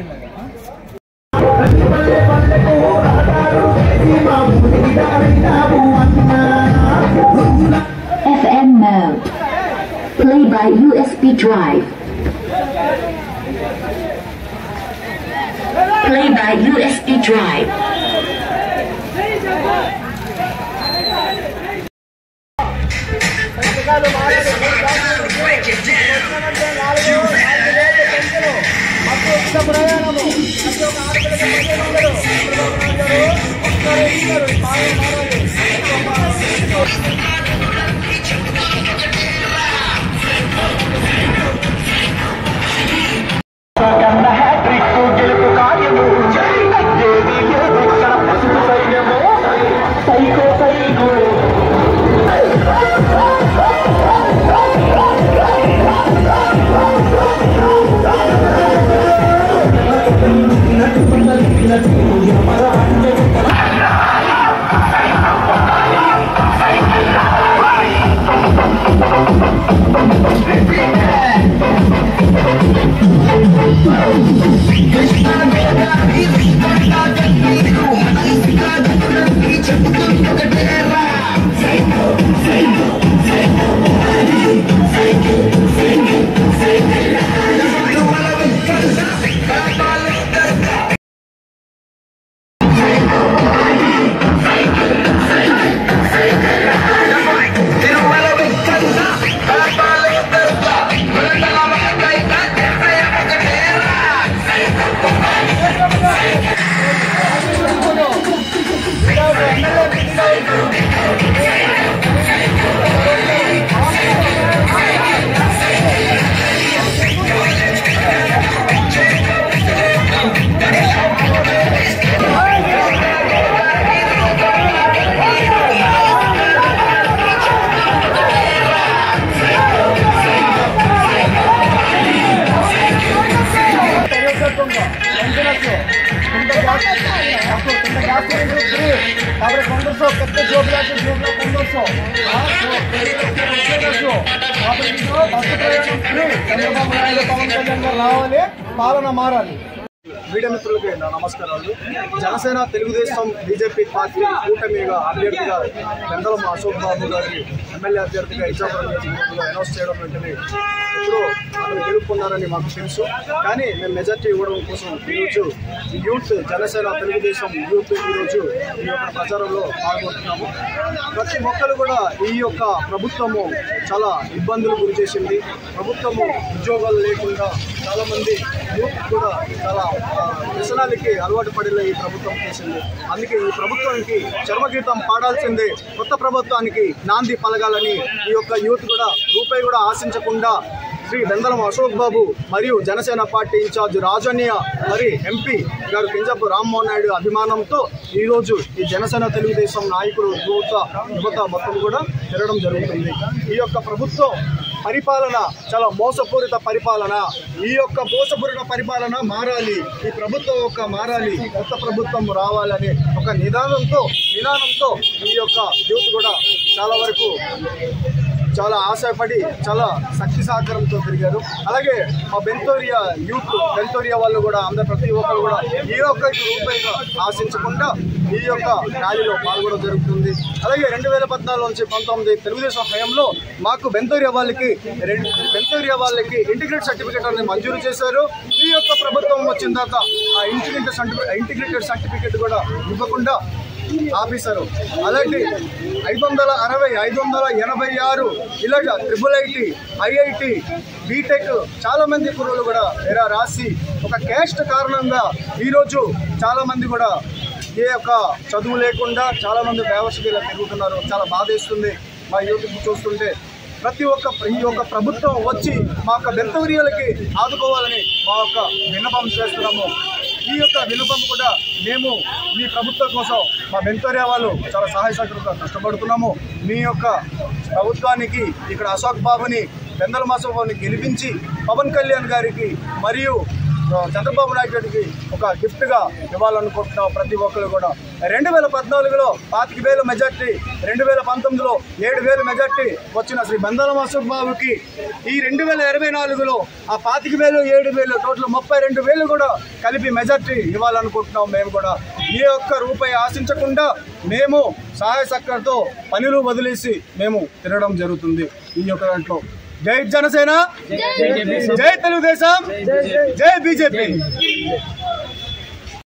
FM mode. Play by USB drive. Play by USB drive. పాలన మారాలి. Media మిత్రులకి నా నమస్కారాలు. జనసేన తెలుగుదేశం బీజేపీ పార్టీ కూటమిగా అభ్యర్థిగా బెందలం అశోక్ బాబు గారిని ఎమ్మెల్యే అభ్యర్థిగా ఇచ్చాపురం నియోజకవర్గంలో అనౌన్స్ చేయడం వెంటనే ఇప్పుడు అతను గెలుపుకున్నారని మాకు తెలుసు. కానీ మేము మెజార్టీ ఇవ్వడం కోసం ఈరోజు యూత్ జనసేన తెలుగుదేశం యూత్ ఈరోజు ఈ యొక్క ప్రచారంలో పాల్గొంటున్నాము. ప్రతి ఒక్కరు కూడా ఈ యొక్క ప్రభుత్వము చాలా ఇబ్బందులు గురి చేసింది. ప్రభుత్వము ఉద్యోగాలు లేకుండా చాలామంది యూత్ కూడా చాలా వ్యసనాలకి అలవాటు పడేలా ఈ ప్రభుత్వం చేసింది. అందుకే ఈ ప్రభుత్వానికి చర్మగీతం పాడాల్సిందే. కొత్త ప్రభుత్వానికి నాంది పలగాలని ఈ యొక్క యూత్ కూడా రూపాయి కూడా ఆశించకుండా శ్రీ బెందలం అశోక్ బాబు మరియు జనసేన పార్టీ ఇన్ఛార్జ్ రాజన్య మరి ఎంపీ గారు కింజపు రామ్మోహన్ నాయుడు అభిమానంతో ఈరోజు ఈ జనసేన తెలుగుదేశం నాయకులు యువత మొత్తం కూడా తిరగడం జరుగుతుంది. ఈ యొక్క ప్రభుత్వం పరిపాలన చాలా మోసపూరిత పరిపాలన. ఈ యొక్క మోసపూరిత పరిపాలన మారాలి. ఈ ప్రభుత్వం మారాలి, కొత్త ప్రభుత్వం రావాలనే ఒక నినాదంతో ఈ యొక్క యూత్ కూడా చాలా వరకు చాలా ఆశపడి చాలా శక్తి సహకారంతో తిరిగారు. అలాగే మా బెంతోరియా వాళ్ళు కూడా అందరు ప్రతి ఒక్కరు కూడా ఈ ఒక్క రూపాయిగా ఆశించకుండా ఈ యొక్క ర్యాలీలో పాల్గొనడం జరుగుతుంది. అలాగే 2014 నుంచి 19 తెలుగుదేశం హయాంలో మాకు బెంతోరియా వాళ్ళకి ఇంటిగ్రేటెడ్ సర్టిఫికేట్ అనేది మంజూరు చేశారు. ఈ యొక్క ప్రభుత్వం వచ్చిన తర్వాత ఆ ఇంటిగ్రేటెడ్ సర్టిఫికేట్ కూడా ఇవ్వకుండా ఆఫీసరు అలాంటి 560, 586 ఇలాగ IIIT, IIT, బీటెక్ చాలా మంది కుర్రలు కూడా ఎరా రాసి ఒక క్యాస్ట్ కారణంగా ఈరోజు చాలా మంది కూడా ఏ యొక్క చదువు లేకుండా చాలా మంది వ్యవసాయంలో తిరుగుతున్నారు. చాలా బాధేస్తుంది మా యూత్ చూస్తుంటే. ప్రతి ఒక్క ప్రభుత్వం వచ్చి మా యొక్క బెంతోరియాలకి ఆదుకోవాలని మా యొక్క విన్నపం చేస్తున్నాము. ఈ యొక్క విన్నపం కూడా మేము మీ ప్రభుత్వం కోసం మా బెంతోరియా వాళ్ళు చాలా సహాయ సహకారంగా కష్టపడుతున్నాము. మీ యొక్క ప్రభుత్వానికి ఇక్కడ అశోక్ బాబుని బెందలం అశోక్ బాబుని గెలిపించి పవన్ కళ్యాణ్ గారికి మరియు చంద్రబాబు నాయుడు గారికి ఒక గిఫ్ట్గా ఇవ్వాలనుకుంటున్నాం. ప్రతి ఒక్కరు కూడా 2014లో 25,000 మెజార్టీ, 2019లో 7,000 మెజార్టీ వచ్చిన శ్రీ బెందాలం అశోక్ బాబుకి ఈ 2024లో ఆ 25,000, 7,000 టోటల్ 32,000 కూడా కలిపి మెజార్టీ ఇవ్వాలనుకుంటున్నాం. మేము కూడా ఏ ఒక్క రూపాయి ఆశించకుండా మేము సహాయ సహకారంతో పనులు వదిలేసి మేము తినడం జరుగుతుంది. ఈ యొక్క దాంట్లో జై జనసేన, జై తెలుగుదేశం, జై బీజేపీ.